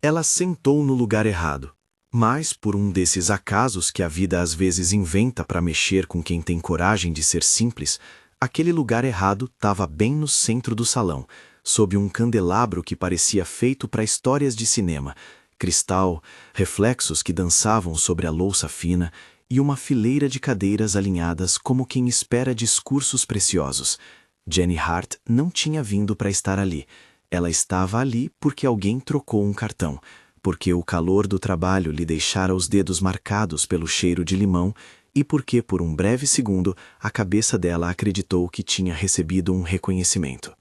Ela sentou no lugar errado. Mas, por um desses acasos que a vida às vezes inventa para mexer com quem tem coragem de ser simples, aquele lugar errado estava bem no centro do salão, sob um candelabro que parecia feito para histórias de cinema, cristal, reflexos que dançavam sobre a louça fina e uma fileira de cadeiras alinhadas como quem espera discursos preciosos. Jenny Hart não tinha vindo para estar ali. Ela estava ali porque alguém trocou um cartão, porque o calor do trabalho lhe deixara os dedos marcados pelo cheiro de limão e porque, por um breve segundo, a cabeça dela acreditou que tinha recebido um reconhecimento.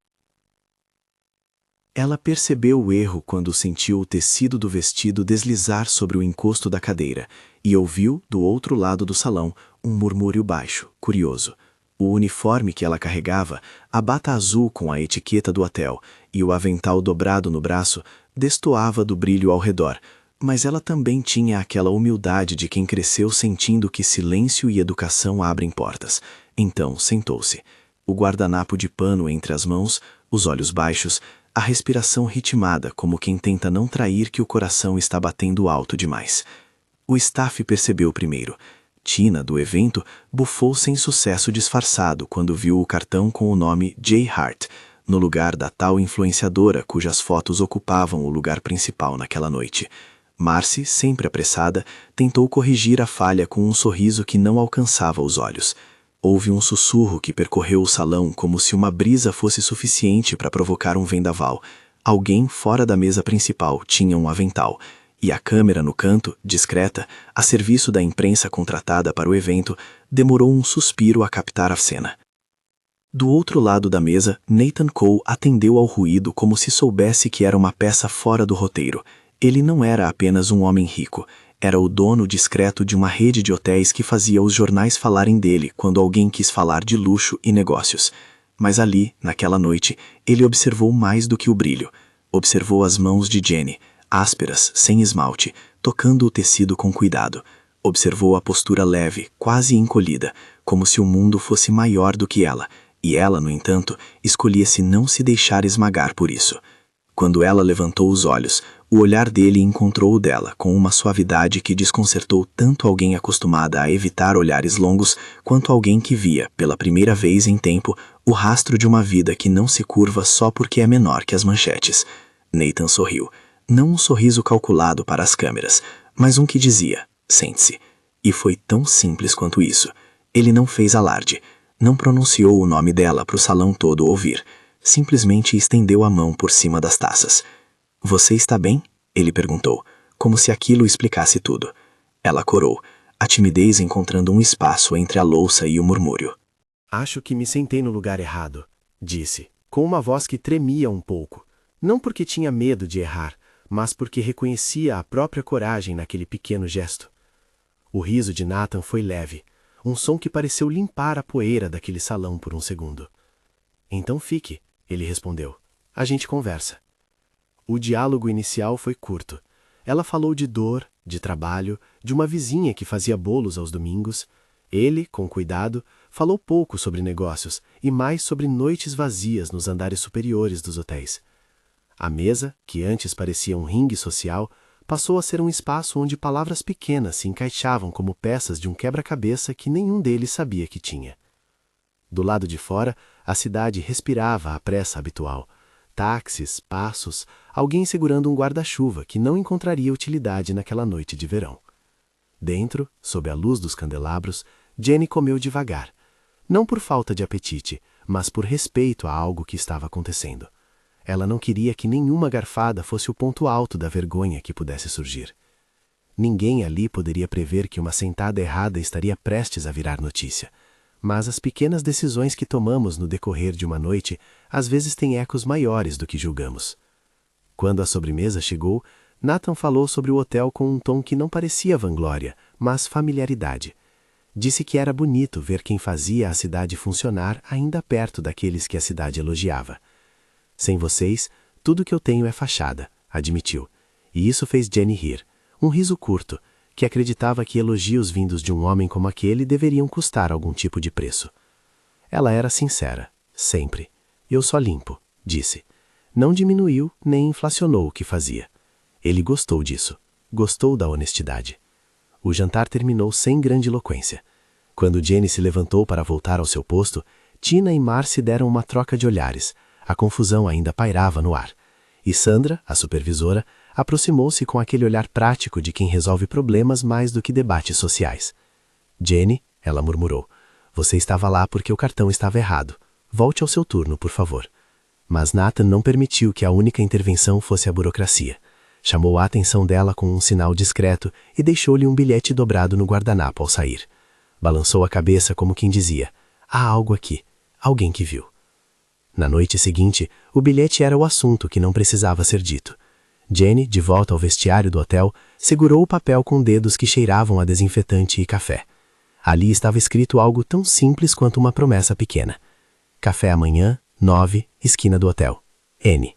Ela percebeu o erro quando sentiu o tecido do vestido deslizar sobre o encosto da cadeira e ouviu, do outro lado do salão, um murmúrio baixo, curioso. O uniforme que ela carregava, a bata azul com a etiqueta do hotel e o avental dobrado no braço, destoava do brilho ao redor, mas ela também tinha aquela humildade de quem cresceu sentindo que silêncio e educação abrem portas. Então sentou-se. O guardanapo de pano entre as mãos, os olhos baixos, a respiração ritmada como quem tenta não trair que o coração está batendo alto demais. O staff percebeu primeiro. Tina, do evento, bufou sem sucesso disfarçado quando viu o cartão com o nome J. Hart, no lugar da tal influenciadora cujas fotos ocupavam o lugar principal naquela noite. Marcy, sempre apressada, tentou corrigir a falha com um sorriso que não alcançava os olhos. Houve um sussurro que percorreu o salão como se uma brisa fosse suficiente para provocar um vendaval. Alguém fora da mesa principal tinha um avental, e a câmera no canto, discreta, a serviço da imprensa contratada para o evento, demorou um suspiro a captar a cena. Do outro lado da mesa, Nathan Cole atendeu ao ruído como se soubesse que era uma peça fora do roteiro. Ele não era apenas um homem rico, era o dono discreto de uma rede de hotéis que fazia os jornais falarem dele quando alguém quis falar de luxo e negócios. Mas ali, naquela noite, ele observou mais do que o brilho. Observou as mãos de Jenny, ásperas, sem esmalte, tocando o tecido com cuidado. Observou a postura leve, quase encolhida, como se o mundo fosse maior do que ela, e ela, no entanto, escolhesse não se deixar esmagar por isso. Quando ela levantou os olhos, o olhar dele encontrou o dela com uma suavidade que desconcertou tanto alguém acostumada a evitar olhares longos, quanto alguém que via, pela primeira vez em tempo, o rastro de uma vida que não se curva só porque é menor que as manchetes. Nathan sorriu. Não um sorriso calculado para as câmeras, mas um que dizia, sente-se. E foi tão simples quanto isso. Ele não fez alarde. Não pronunciou o nome dela para o salão todo ouvir. Simplesmente estendeu a mão por cima das taças. Você está bem? Ele perguntou, como se aquilo explicasse tudo. Ela corou, a timidez encontrando um espaço entre a louça e o murmúrio. Acho que me sentei no lugar errado, disse, com uma voz que tremia um pouco. Não porque tinha medo de errar, mas porque reconhecia a própria coragem naquele pequeno gesto. O riso de Nathan foi leve, um som que pareceu limpar a poeira daquele salão por um segundo. Então fique, ele respondeu. A gente conversa. O diálogo inicial foi curto. Ela falou de dor, de trabalho, de uma vizinha que fazia bolos aos domingos. Ele, com cuidado, falou pouco sobre negócios e mais sobre noites vazias nos andares superiores dos hotéis. A mesa, que antes parecia um ringue social, passou a ser um espaço onde palavras pequenas se encaixavam como peças de um quebra-cabeça que nenhum deles sabia que tinha. Do lado de fora, a cidade respirava a pressa habitual. Táxis, passos, alguém segurando um guarda-chuva que não encontraria utilidade naquela noite de verão. Dentro, sob a luz dos candelabros, Jenny comeu devagar. Não por falta de apetite, mas por respeito a algo que estava acontecendo. Ela não queria que nenhuma garfada fosse o ponto alto da vergonha que pudesse surgir. Ninguém ali poderia prever que uma sentada errada estaria prestes a virar notícia. Mas as pequenas decisões que tomamos no decorrer de uma noite às vezes têm ecos maiores do que julgamos. Quando a sobremesa chegou, Nathan falou sobre o hotel com um tom que não parecia vanglória, mas familiaridade. Disse que era bonito ver quem fazia a cidade funcionar ainda perto daqueles que a cidade elogiava. Sem vocês, tudo que eu tenho é fachada, admitiu. E isso fez Jenny rir. Um riso curto, que acreditava que elogios vindos de um homem como aquele deveriam custar algum tipo de preço. Ela era sincera, sempre. Eu só limpo, disse. Não diminuiu nem inflacionou o que fazia. Ele gostou disso. Gostou da honestidade. O jantar terminou sem grandiloquência. Quando Jenny se levantou para voltar ao seu posto, Tina e Marcy deram uma troca de olhares. A confusão ainda pairava no ar. E Sandra, a supervisora, aproximou-se com aquele olhar prático de quem resolve problemas mais do que debates sociais. Jenny, ela murmurou, você estava lá porque o cartão estava errado. Volte ao seu turno, por favor. Mas Nathan não permitiu que a única intervenção fosse a burocracia. Chamou a atenção dela com um sinal discreto e deixou-lhe um bilhete dobrado no guardanapo ao sair. Balançou a cabeça como quem dizia, há algo aqui, alguém que viu. Na noite seguinte, o bilhete era o assunto que não precisava ser dito. Jenny, de volta ao vestiário do hotel, segurou o papel com dedos que cheiravam a desinfetante e café. Ali estava escrito algo tão simples quanto uma promessa pequena. Café amanhã, 9, esquina do hotel. N.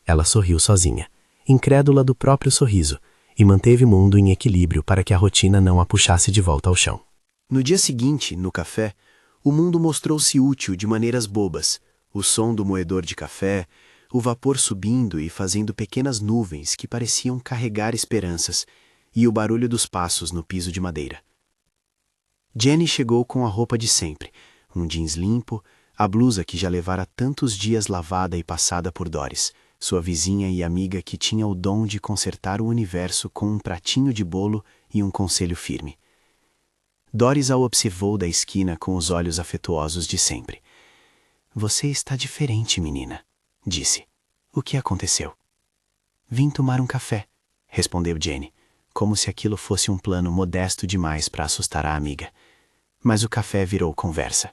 Ela sorriu sozinha, incrédula do próprio sorriso, e manteve o mundo em equilíbrio para que a rotina não a puxasse de volta ao chão. No dia seguinte, no café, o mundo mostrou-se útil de maneiras bobas. O som do moedor de café, o vapor subindo e fazendo pequenas nuvens que pareciam carregar esperanças, e o barulho dos passos no piso de madeira. Jenny chegou com a roupa de sempre, um jeans limpo, a blusa que já levara tantos dias lavada e passada por Doris, sua vizinha e amiga que tinha o dom de consertar o universo com um pratinho de bolo e um conselho firme. Doris a observou da esquina com os olhos afetuosos de sempre. Você está diferente, menina, disse. O que aconteceu? Vim tomar um café, respondeu Jenny, como se aquilo fosse um plano modesto demais para assustar a amiga. Mas o café virou conversa.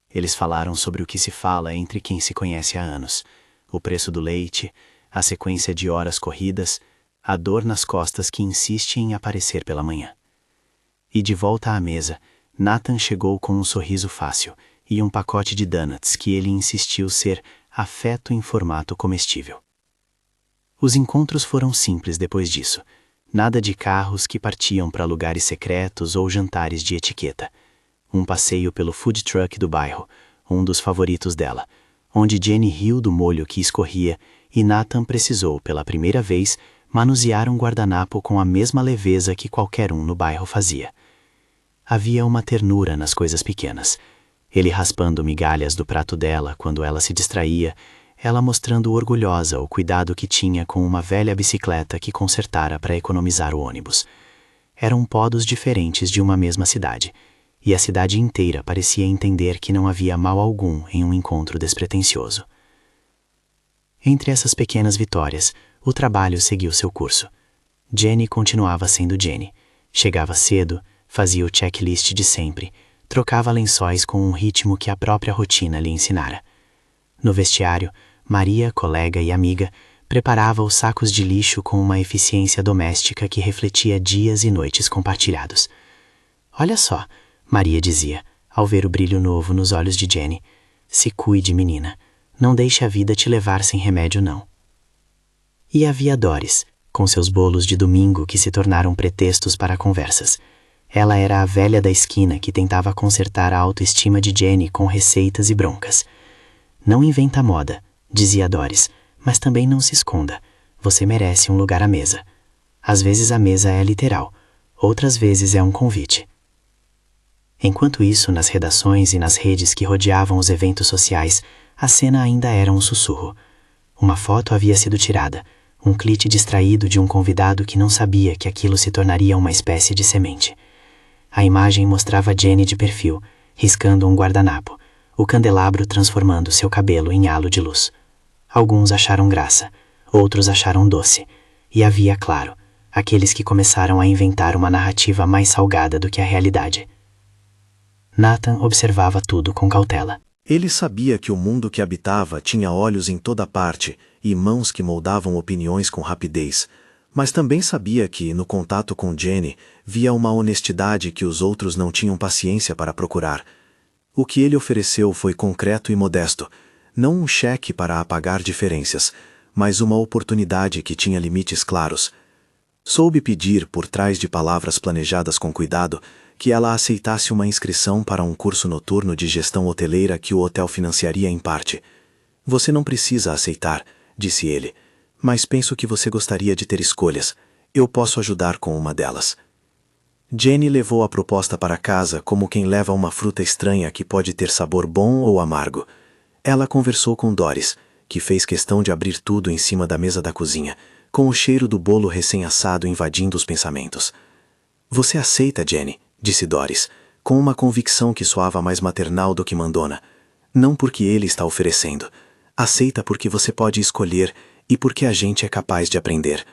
Eles falaram sobre o que se fala entre quem se conhece há anos. O preço do leite, a sequência de horas corridas, a dor nas costas que insiste em aparecer pela manhã. E de volta à mesa, Nathan chegou com um sorriso fácil e um pacote de donuts que ele insistiu ser afeto em formato comestível. Os encontros foram simples depois disso. Nada de carros que partiam para lugares secretos ou jantares de etiqueta. Um passeio pelo food truck do bairro, um dos favoritos dela, onde Jenny riu do molho que escorria e Nathan precisou, pela primeira vez, manusear um guardanapo com a mesma leveza que qualquer um no bairro fazia. Havia uma ternura nas coisas pequenas. Ele raspando migalhas do prato dela quando ela se distraía, ela mostrando orgulhosa o cuidado que tinha com uma velha bicicleta que consertara para economizar o ônibus. Eram podos diferentes de uma mesma cidade, e a cidade inteira parecia entender que não havia mal algum em um encontro despretensioso. Entre essas pequenas vitórias, o trabalho seguiu seu curso. Jenny continuava sendo Jenny. Chegava cedo, fazia o checklist de sempre, trocava lençóis com um ritmo que a própria rotina lhe ensinara. No vestiário, Maria, colega e amiga, preparava os sacos de lixo com uma eficiência doméstica que refletia dias e noites compartilhados. Olha só, Maria dizia, ao ver o brilho novo nos olhos de Jenny. Se cuide, menina. Não deixe a vida te levar sem remédio, não. E havia Doris, com seus bolos de domingo que se tornaram pretextos para conversas. Ela era a velha da esquina que tentava consertar a autoestima de Jenny com receitas e broncas. Não inventa moda, dizia Doris, mas também não se esconda. Você merece um lugar à mesa. Às vezes a mesa é literal, outras vezes é um convite. Enquanto isso, nas redações e nas redes que rodeavam os eventos sociais, a cena ainda era um sussurro. Uma foto havia sido tirada, um clique distraído de um convidado que não sabia que aquilo se tornaria uma espécie de semente. A imagem mostrava Jenny de perfil, riscando um guardanapo, o candelabro transformando seu cabelo em halo de luz. Alguns acharam graça, outros acharam doce, e havia, claro, aqueles que começaram a inventar uma narrativa mais salgada do que a realidade. Nathan observava tudo com cautela. Ele sabia que o mundo que habitava tinha olhos em toda parte e mãos que moldavam opiniões com rapidez, mas também sabia que, no contato com Jenny, via uma honestidade que os outros não tinham paciência para procurar. O que ele ofereceu foi concreto e modesto, não um cheque para apagar diferenças, mas uma oportunidade que tinha limites claros. Soube pedir, por trás de palavras planejadas com cuidado, que ela aceitasse uma inscrição para um curso noturno de gestão hoteleira que o hotel financiaria em parte. Você não precisa aceitar, disse ele. Mas penso que você gostaria de ter escolhas. Eu posso ajudar com uma delas. Jenny levou a proposta para casa como quem leva uma fruta estranha que pode ter sabor bom ou amargo. Ela conversou com Doris, que fez questão de abrir tudo em cima da mesa da cozinha, com o cheiro do bolo recém-assado invadindo os pensamentos. Você aceita, Jenny, disse Doris, com uma convicção que soava mais maternal do que mandona. Não porque ele está oferecendo. Aceita porque você pode escolher e porque a gente é capaz de aprender.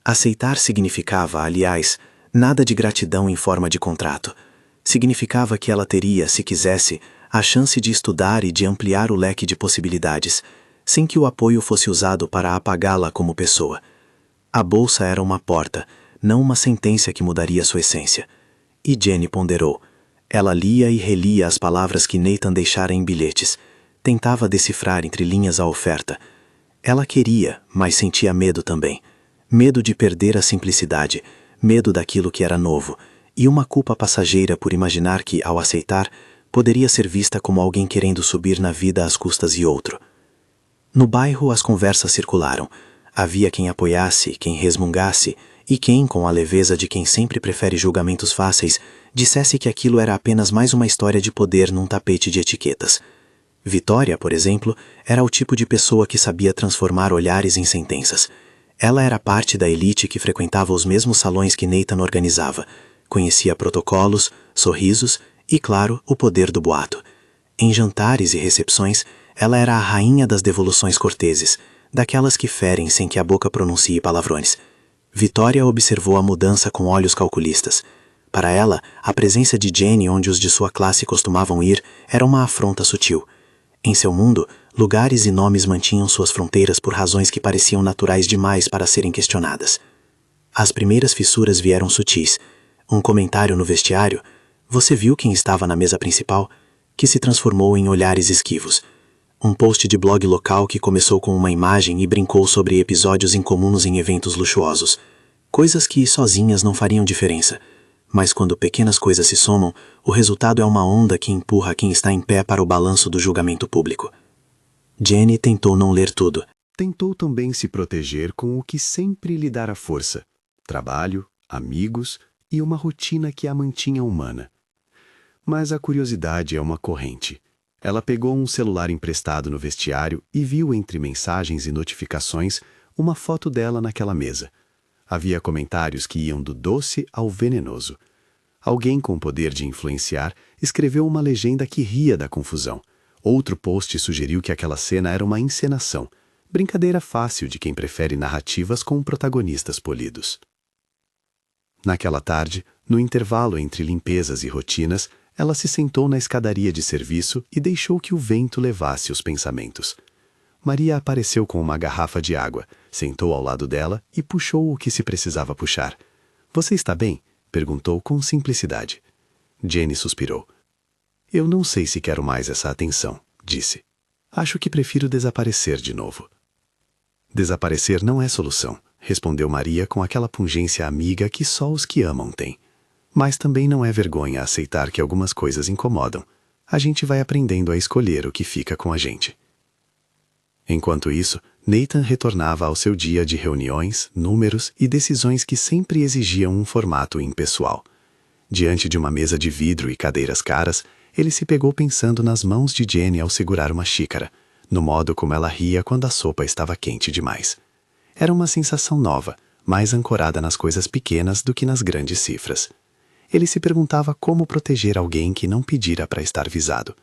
Aceitar significava, aliás, nada de gratidão em forma de contrato. Significava que ela teria, se quisesse, a chance de estudar e de ampliar o leque de possibilidades, sem que o apoio fosse usado para apagá-la como pessoa. A bolsa era uma porta, não uma sentença que mudaria sua essência. E Jenny ponderou. Ela lia e relia as palavras que Nathan deixara em bilhetes. Tentava decifrar entre linhas a oferta. Ela queria, mas sentia medo também. Medo de perder a simplicidade, medo daquilo que era novo, e uma culpa passageira por imaginar que, ao aceitar, poderia ser vista como alguém querendo subir na vida às custas de outro. No bairro as conversas circularam. Havia quem apoiasse, quem resmungasse, e quem, com a leveza de quem sempre prefere julgamentos fáceis, dissesse que aquilo era apenas mais uma história de poder num tapete de etiquetas. Vitória, por exemplo, era o tipo de pessoa que sabia transformar olhares em sentenças. Ela era parte da elite que frequentava os mesmos salões que Nathan organizava. Conhecia protocolos, sorrisos e, claro, o poder do boato. Em jantares e recepções, ela era a rainha das devoluções corteses, daquelas que ferem sem que a boca pronuncie palavrões. Vitória observou a mudança com olhos calculistas. Para ela, a presença de Jenny onde os de sua classe costumavam ir era uma afronta sutil. Em seu mundo, lugares e nomes mantinham suas fronteiras por razões que pareciam naturais demais para serem questionadas. As primeiras fissuras vieram sutis. Um comentário no vestiário, você viu quem estava na mesa principal, que se transformou em olhares esquivos. Um post de blog local que começou com uma imagem e brincou sobre episódios incomuns em eventos luxuosos. Coisas que sozinhas não fariam diferença. Mas quando pequenas coisas se somam, o resultado é uma onda que empurra quem está em pé para o balanço do julgamento público. Jenny tentou não ler tudo. Tentou também se proteger com o que sempre lhe dara força: trabalho, amigos e uma rotina que a mantinha humana. Mas a curiosidade é uma corrente. Ela pegou um celular emprestado no vestiário e viu entre mensagens e notificações uma foto dela naquela mesa. Havia comentários que iam do doce ao venenoso. Alguém com poder de influenciar escreveu uma legenda que ria da confusão. Outro post sugeriu que aquela cena era uma encenação, brincadeira fácil de quem prefere narrativas com protagonistas polidos. Naquela tarde, no intervalo entre limpezas e rotinas, ela se sentou na escadaria de serviço e deixou que o vento levasse os pensamentos. Maria apareceu com uma garrafa de água, sentou ao lado dela e puxou o que se precisava puxar. "Você está bem?" perguntou com simplicidade. Jenny suspirou. "Eu não sei se quero mais essa atenção", disse. "Acho que prefiro desaparecer de novo." "Desaparecer não é solução", respondeu Maria com aquela pungência amiga que só os que amam têm. "Mas também não é vergonha aceitar que algumas coisas incomodam. A gente vai aprendendo a escolher o que fica com a gente." Enquanto isso, Nathan retornava ao seu dia de reuniões, números e decisões que sempre exigiam um formato impessoal. Diante de uma mesa de vidro e cadeiras caras, ele se pegou pensando nas mãos de Jenny ao segurar uma xícara, no modo como ela ria quando a sopa estava quente demais. Era uma sensação nova, mais ancorada nas coisas pequenas do que nas grandes cifras. Ele se perguntava como proteger alguém que não pedira para estar visado.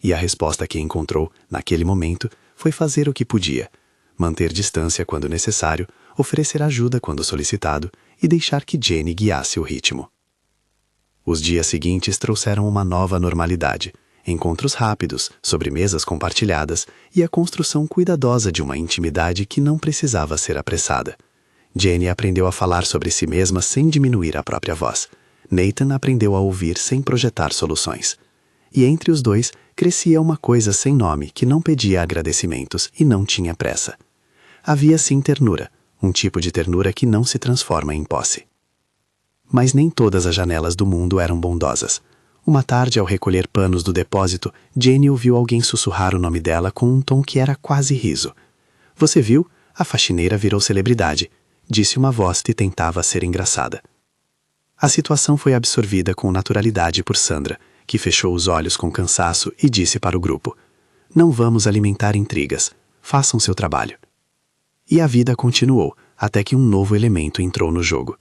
E a resposta que encontrou, naquele momento, foi fazer o que podia: manter distância quando necessário, oferecer ajuda quando solicitado e deixar que Jenny guiasse o ritmo. Os dias seguintes trouxeram uma nova normalidade: encontros rápidos, sobremesas compartilhadas e a construção cuidadosa de uma intimidade que não precisava ser apressada. Jenny aprendeu a falar sobre si mesma sem diminuir a própria voz. Nathan aprendeu a ouvir sem projetar soluções. E entre os dois crescia uma coisa sem nome que não pedia agradecimentos e não tinha pressa. Havia sim ternura, um tipo de ternura que não se transforma em posse. Mas nem todas as janelas do mundo eram bondosas. Uma tarde, ao recolher panos do depósito, Jenny ouviu alguém sussurrar o nome dela com um tom que era quase riso. "Você viu? a faxineira virou celebridade, disse uma voz que tentava ser engraçada. A situação foi absorvida com naturalidade por Sandra, que fechou os olhos com cansaço e disse para o grupo: "Não vamos alimentar intrigas. Façam seu trabalho." E a vida continuou, até que um novo elemento entrou no jogo.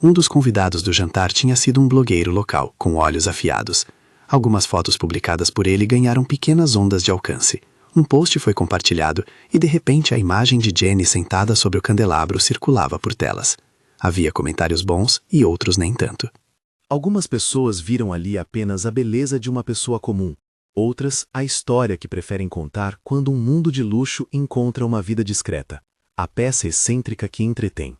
Um dos convidados do jantar tinha sido um blogueiro local, com olhos afiados. Algumas fotos publicadas por ele ganharam pequenas ondas de alcance. Um post foi compartilhado e, de repente, a imagem de Jenny sentada sobre o candelabro circulava por telas. Havia comentários bons e outros nem tanto. Algumas pessoas viram ali apenas a beleza de uma pessoa comum. Outras, a história que preferem contar quando um mundo de luxo encontra uma vida discreta. A peça excêntrica que entretém.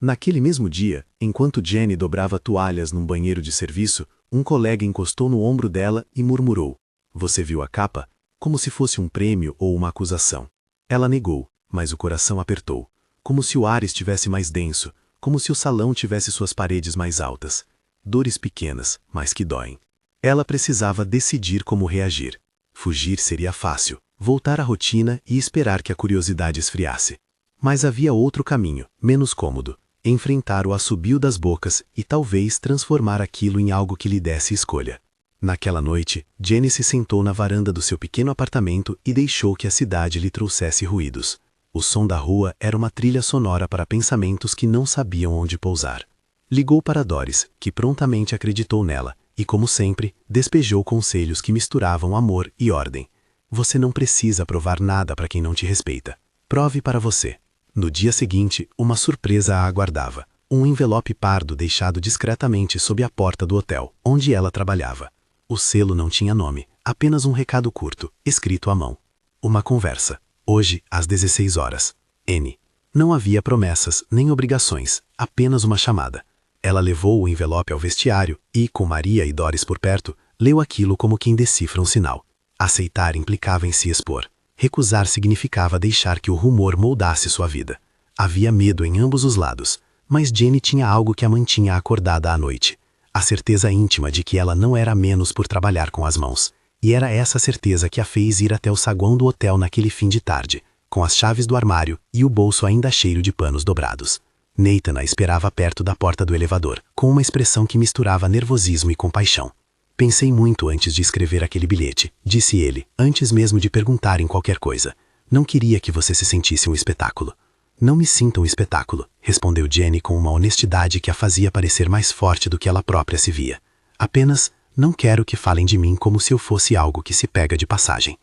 Naquele mesmo dia, enquanto Jenny dobrava toalhas num banheiro de serviço, um colega encostou no ombro dela e murmurou: "Você viu a capa?" Como se fosse um prêmio ou uma acusação. Ela negou, mas o coração apertou. Como se o ar estivesse mais denso, como se o salão tivesse suas paredes mais altas. Dores pequenas, mas que doem. Ela precisava decidir como reagir. Fugir seria fácil, voltar à rotina e esperar que a curiosidade esfriasse. Mas havia outro caminho, menos cômodo. Enfrentar o assobio das bocas e talvez transformar aquilo em algo que lhe desse escolha. Naquela noite, Jenny se sentou na varanda do seu pequeno apartamento e deixou que a cidade lhe trouxesse ruídos. O som da rua era uma trilha sonora para pensamentos que não sabiam onde pousar. Ligou para Doris, que prontamente acreditou nela, e como sempre, despejou conselhos que misturavam amor e ordem. Você não precisa provar nada para quem não te respeita. Prove para você. No dia seguinte, uma surpresa a aguardava. Um envelope pardo deixado discretamente sob a porta do hotel, onde ela trabalhava. O selo não tinha nome, apenas um recado curto, escrito à mão. Uma conversa. Hoje, às 16 horas. N. Não havia promessas, nem obrigações, apenas uma chamada. Ela levou o envelope ao vestiário e, com Maria e Doris por perto, leu aquilo como quem decifra um sinal. Aceitar implicava em se expor. Recusar significava deixar que o rumor moldasse sua vida. Havia medo em ambos os lados, mas Jenny tinha algo que a mantinha acordada à noite. A certeza íntima de que ela não era menos por trabalhar com as mãos. E era essa certeza que a fez ir até o saguão do hotel naquele fim de tarde, com as chaves do armário e o bolso ainda cheio de panos dobrados. Nathan a esperava perto da porta do elevador, com uma expressão que misturava nervosismo e compaixão. "Pensei muito antes de escrever aquele bilhete", disse ele, antes mesmo de perguntarem qualquer coisa. "Não queria que você se sentisse um espetáculo." "Não me sinta um espetáculo", respondeu Jenny com uma honestidade que a fazia parecer mais forte do que ela própria se via. "Apenas, não quero que falem de mim como se eu fosse algo que se pega de passagem."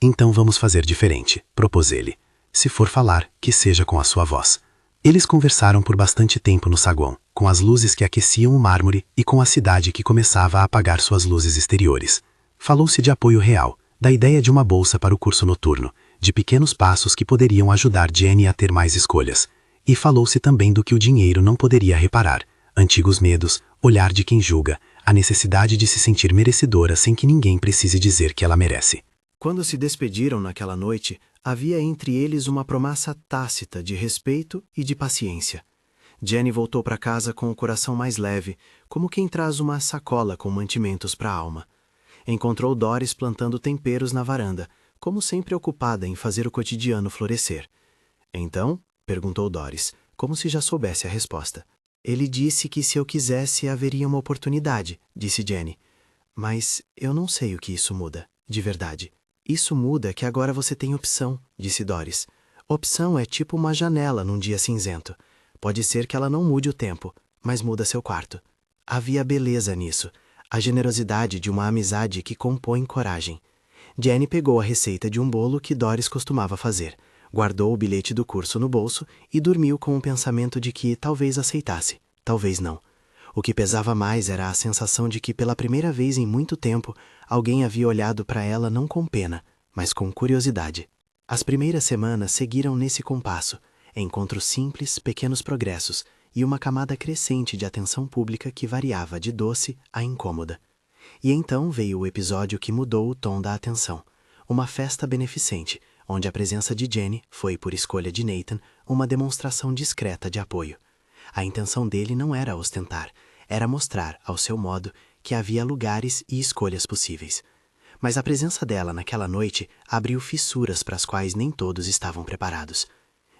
"Então vamos fazer diferente", propôs ele. "Se for falar, que seja com a sua voz." Eles conversaram por bastante tempo no saguão, com as luzes que aqueciam o mármore e com a cidade que começava a apagar suas luzes exteriores. Falou-se de apoio real, da ideia de uma bolsa para o curso noturno, de pequenos passos que poderiam ajudar Jenny a ter mais escolhas. E falou-se também do que o dinheiro não poderia reparar, antigos medos, olhar de quem julga, a necessidade de se sentir merecedora sem que ninguém precise dizer que ela merece. Quando se despediram naquela noite, havia entre eles uma promessa tácita de respeito e de paciência. Jenny voltou para casa com o coração mais leve, como quem traz uma sacola com mantimentos para a alma. Encontrou Doris plantando temperos na varanda, como sempre ocupada em fazer o cotidiano florescer. "Então?", perguntou Doris, como se já soubesse a resposta. "Ele disse que se eu quisesse haveria uma oportunidade", disse Jenny. "Mas eu não sei o que isso muda, de verdade." "Isso muda que agora você tem opção", disse Doris. "Opção é tipo uma janela num dia cinzento. Pode ser que ela não mude o tempo, mas muda seu quarto." Havia beleza nisso, a generosidade de uma amizade que compõe coragem. Jenny pegou a receita de um bolo que Doris costumava fazer, guardou o bilhete do curso no bolso e dormiu com o pensamento de que talvez aceitasse, talvez não. O que pesava mais era a sensação de que pela primeira vez em muito tempo alguém havia olhado para ela não com pena, mas com curiosidade. As primeiras semanas seguiram nesse compasso, encontros simples, pequenos progressos e uma camada crescente de atenção pública que variava de doce a incômoda. E então veio o episódio que mudou o tom da atenção, uma festa beneficente, onde a presença de Jenny foi, por escolha de Nathan, uma demonstração discreta de apoio. A intenção dele não era ostentar, era mostrar, ao seu modo, que havia lugares e escolhas possíveis. Mas a presença dela naquela noite abriu fissuras para as quais nem todos estavam preparados.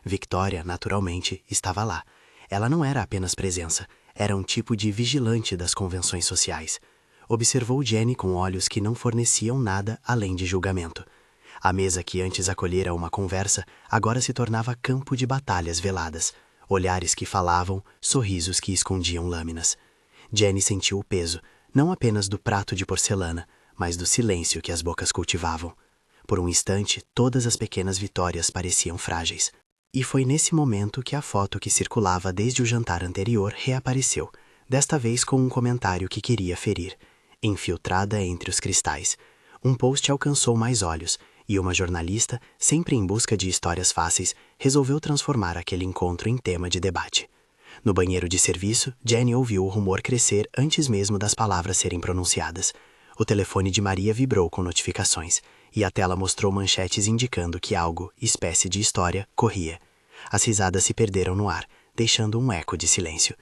Victoria, naturalmente, estava lá. Ela não era apenas presença, era um tipo de vigilante das convenções sociais. Observou Jenny com olhos que não forneciam nada além de julgamento. A mesa que antes acolhera uma conversa, agora se tornava campo de batalhas veladas. Olhares que falavam, sorrisos que escondiam lâminas. Jenny sentiu o peso, não apenas do prato de porcelana, mas do silêncio que as bocas cultivavam. Por um instante, todas as pequenas vitórias pareciam frágeis. E foi nesse momento que a foto que circulava desde o jantar anterior reapareceu, desta vez com um comentário que queria ferir. Infiltrada entre os cristais. Um post alcançou mais olhos, e uma jornalista, sempre em busca de histórias fáceis, resolveu transformar aquele encontro em tema de debate. No banheiro de serviço, Jenny ouviu o rumor crescer antes mesmo das palavras serem pronunciadas. O telefone de Maria vibrou com notificações, e a tela mostrou manchetes indicando que algo, espécie de história, corria. As risadas se perderam no ar, deixando um eco de silêncio.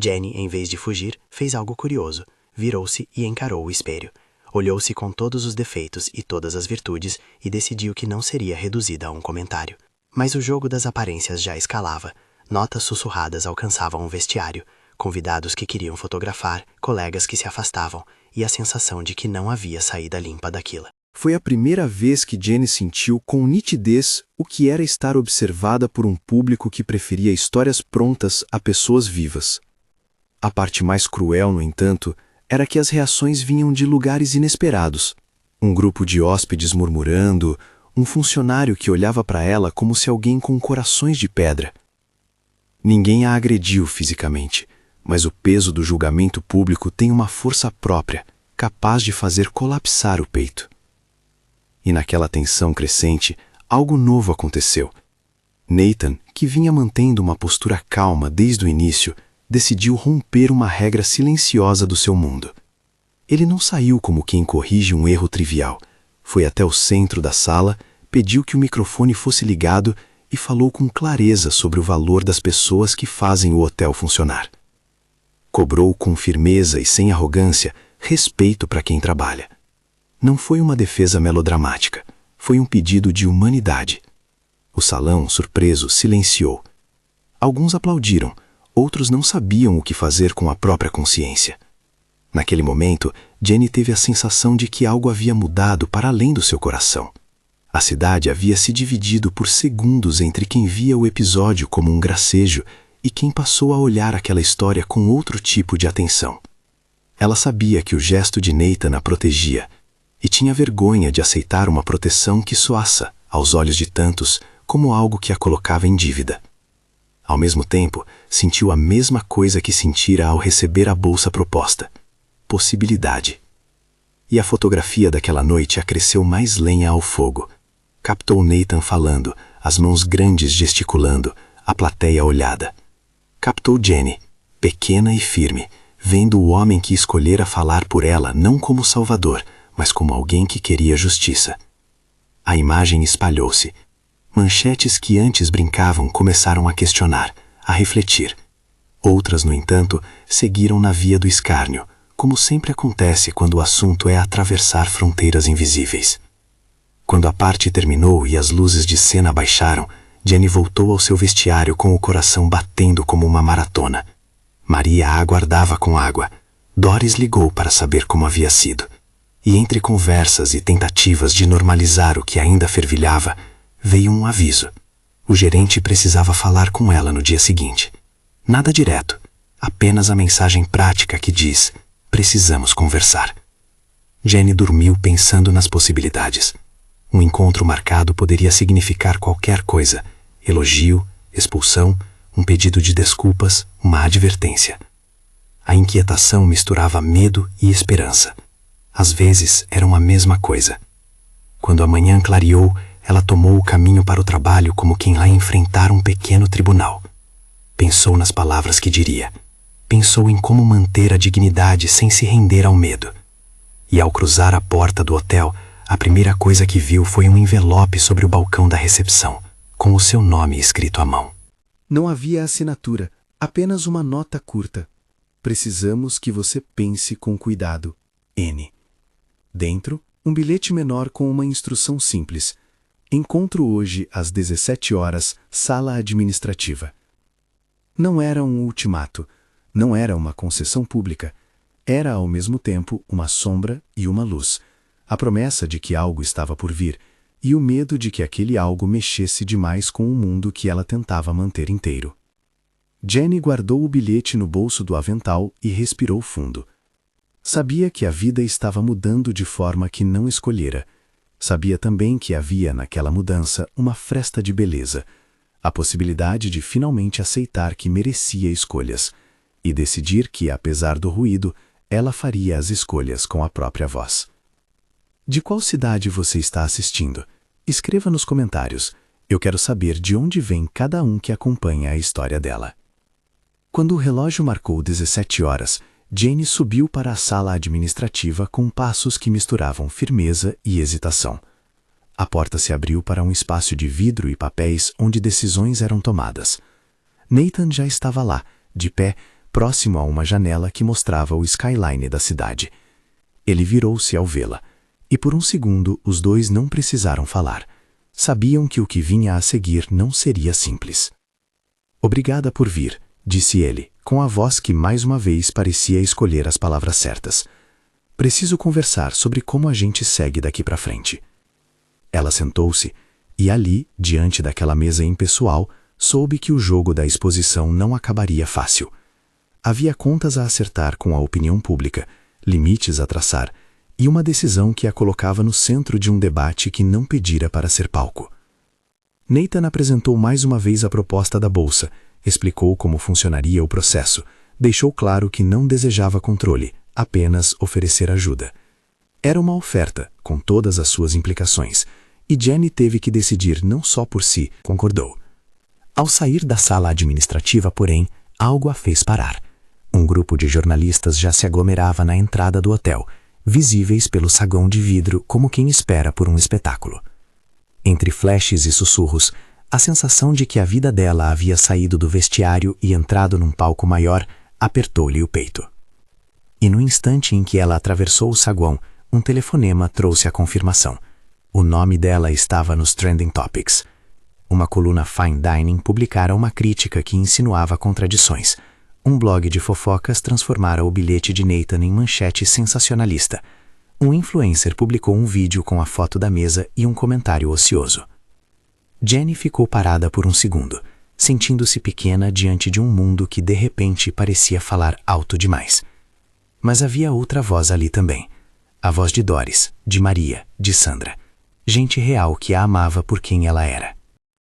Jenny, em vez de fugir, fez algo curioso. Virou-se e encarou o espelho. Olhou-se com todos os defeitos e todas as virtudes e decidiu que não seria reduzida a um comentário. Mas o jogo das aparências já escalava. Notas sussurradas alcançavam o vestiário, convidados que queriam fotografar, colegas que se afastavam, e a sensação de que não havia saída limpa daquilo. Foi a primeira vez que Jenny sentiu com nitidez o que era estar observada por um público que preferia histórias prontas a pessoas vivas. A parte mais cruel, no entanto, era que as reações vinham de lugares inesperados. Um grupo de hóspedes murmurando, um funcionário que olhava para ela como se alguém com corações de pedra. Ninguém a agrediu fisicamente, mas o peso do julgamento público tem uma força própria, capaz de fazer colapsar o peito. E naquela tensão crescente, algo novo aconteceu. Nathan, que vinha mantendo uma postura calma desde o início, decidiu romper uma regra silenciosa do seu mundo. Ele não saiu como quem corrige um erro trivial. Foi até o centro da sala, pediu que o microfone fosse ligado e falou com clareza sobre o valor das pessoas que fazem o hotel funcionar. Cobrou com firmeza e sem arrogância respeito para quem trabalha. Não foi uma defesa melodramática, foi um pedido de humanidade. O salão, surpreso, silenciou. Alguns aplaudiram, outros não sabiam o que fazer com a própria consciência. Naquele momento, Jenny teve a sensação de que algo havia mudado para além do seu coração. A cidade havia se dividido por segundos entre quem via o episódio como um gracejo e quem passou a olhar aquela história com outro tipo de atenção. Ela sabia que o gesto de Nathan a protegia e tinha vergonha de aceitar uma proteção que soasse, aos olhos de tantos, como algo que a colocava em dívida. Ao mesmo tempo, sentiu a mesma coisa que sentira ao receber a bolsa proposta: possibilidade. E a fotografia daquela noite acresceu mais lenha ao fogo. Captou Nathan falando, as mãos grandes gesticulando, a plateia olhada. Captou Jenny, pequena e firme, vendo o homem que escolhera falar por ela não como salvador, mas como alguém que queria justiça. A imagem espalhou-se. Manchetes que antes brincavam começaram a questionar, a refletir. Outras, no entanto, seguiram na via do escárnio, como sempre acontece quando o assunto é atravessar fronteiras invisíveis. Quando a parte terminou e as luzes de cena baixaram, Jenny voltou ao seu vestiário com o coração batendo como uma maratona. Maria a aguardava com água. Doris ligou para saber como havia sido. E entre conversas e tentativas de normalizar o que ainda fervilhava, veio um aviso. O gerente precisava falar com ela no dia seguinte. Nada direto, apenas a mensagem prática que diz: precisamos conversar. Jenny dormiu pensando nas possibilidades. Um encontro marcado poderia significar qualquer coisa: elogio, expulsão, um pedido de desculpas, uma advertência. A inquietação misturava medo e esperança. Às vezes eram a mesma coisa. Quando a manhã clareou, ela tomou o caminho para o trabalho como quem lá enfrentara um pequeno tribunal. Pensou nas palavras que diria. Pensou em como manter a dignidade sem se render ao medo. E ao cruzar a porta do hotel, a primeira coisa que viu foi um envelope sobre o balcão da recepção, com o seu nome escrito à mão. Não havia assinatura, apenas uma nota curta. Precisamos que você pense com cuidado. N. Dentro, um bilhete menor com uma instrução simples. Encontro hoje às 17 horas, sala administrativa. Não era um ultimato, não era uma concessão pública. Era ao mesmo tempo uma sombra e uma luz, a promessa de que algo estava por vir e o medo de que aquele algo mexesse demais com o mundo que ela tentava manter inteiro. Jenny guardou o bilhete no bolso do avental e respirou fundo. Sabia que a vida estava mudando de forma que não escolhera. Sabia também que havia naquela mudança uma fresta de beleza, a possibilidade de finalmente aceitar que merecia escolhas e decidir que, apesar do ruído, ela faria as escolhas com a própria voz. De qual cidade você está assistindo? Escreva nos comentários. Eu quero saber de onde vem cada um que acompanha a história dela. Quando o relógio marcou 17 horas, Jenny subiu para a sala administrativa com passos que misturavam firmeza e hesitação. A porta se abriu para um espaço de vidro e papéis onde decisões eram tomadas. Nathan já estava lá, de pé, próximo a uma janela que mostrava o skyline da cidade. Ele virou-se ao vê-la, e por um segundo os dois não precisaram falar. Sabiam que o que vinha a seguir não seria simples. Obrigada por vir, disse ele, com a voz que mais uma vez parecia escolher as palavras certas. Preciso conversar sobre como a gente segue daqui para frente. Ela sentou-se, e ali, diante daquela mesa impessoal, soube que o jogo da exposição não acabaria fácil. Havia contas a acertar com a opinião pública, limites a traçar, e uma decisão que a colocava no centro de um debate que não pedira para ser palco. Nathan apresentou mais uma vez a proposta da bolsa, explicou como funcionaria o processo, deixou claro que não desejava controle, apenas oferecer ajuda. Era uma oferta, com todas as suas implicações, e Jenny teve que decidir não só por si, concordou. Ao sair da sala administrativa, porém, algo a fez parar. Um grupo de jornalistas já se aglomerava na entrada do hotel, visíveis pelo saguão de vidro como quem espera por um espetáculo. Entre flashes e sussurros, a sensação de que a vida dela havia saído do vestiário e entrado num palco maior apertou-lhe o peito. E no instante em que ela atravessou o saguão, um telefonema trouxe a confirmação. O nome dela estava nos Trending Topics. Uma coluna Fine Dining publicara uma crítica que insinuava contradições. Um blog de fofocas transformara o bilhete de Nathan em manchete sensacionalista. Um influencer publicou um vídeo com a foto da mesa e um comentário ocioso. Jenny ficou parada por um segundo, sentindo-se pequena diante de um mundo que de repente parecia falar alto demais. Mas havia outra voz ali também. A voz de Doris, de Maria, de Sandra. Gente real que a amava por quem ela era.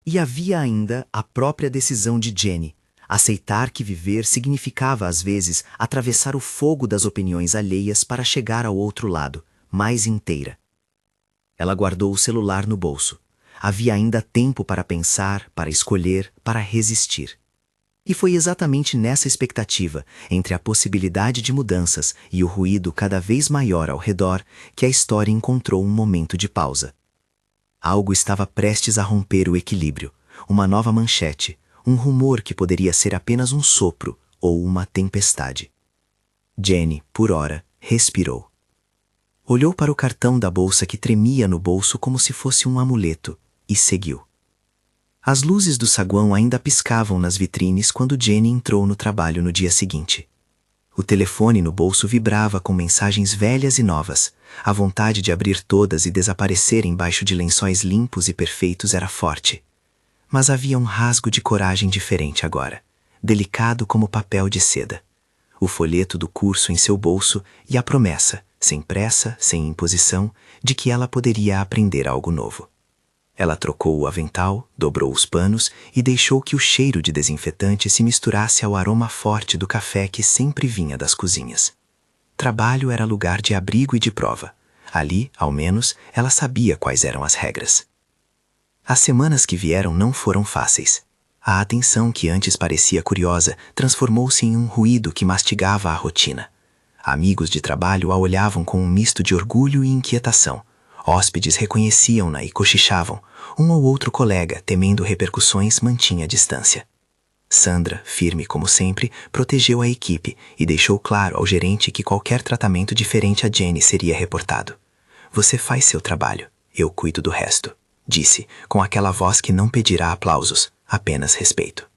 E havia ainda a própria decisão de Jenny. Aceitar que viver significava, às vezes, atravessar o fogo das opiniões alheias para chegar ao outro lado, mais inteira. Ela guardou o celular no bolso. Havia ainda tempo para pensar, para escolher, para resistir. E foi exatamente nessa expectativa, entre a possibilidade de mudanças e o ruído cada vez maior ao redor, que a história encontrou um momento de pausa. Algo estava prestes a romper o equilíbrio, uma nova manchete, um rumor que poderia ser apenas um sopro ou uma tempestade. Jenny, por ora, respirou. Olhou para o cartão da bolsa que tremia no bolso como se fosse um amuleto e seguiu. As luzes do saguão ainda piscavam nas vitrines quando Jenny entrou no trabalho no dia seguinte. O telefone no bolso vibrava com mensagens velhas e novas. A vontade de abrir todas e desaparecer embaixo de lençóis limpos e perfeitos era forte. Mas havia um rasgo de coragem diferente agora, delicado como papel de seda. O folheto do curso em seu bolso e a promessa, sem pressa, sem imposição, de que ela poderia aprender algo novo. Ela trocou o avental, dobrou os panos e deixou que o cheiro de desinfetante se misturasse ao aroma forte do café que sempre vinha das cozinhas. Trabalho era lugar de abrigo e de prova. Ali, ao menos, ela sabia quais eram as regras. As semanas que vieram não foram fáceis. A atenção que antes parecia curiosa transformou-se em um ruído que mastigava a rotina. Amigos de trabalho a olhavam com um misto de orgulho e inquietação. Hóspedes reconheciam-na e cochichavam. Um ou outro colega, temendo repercussões, mantinha a distância. Sandra, firme como sempre, protegeu a equipe e deixou claro ao gerente que qualquer tratamento diferente a Jenny seria reportado. Você faz seu trabalho, eu cuido do resto. disse, com aquela voz que não pedirá aplausos, apenas respeito.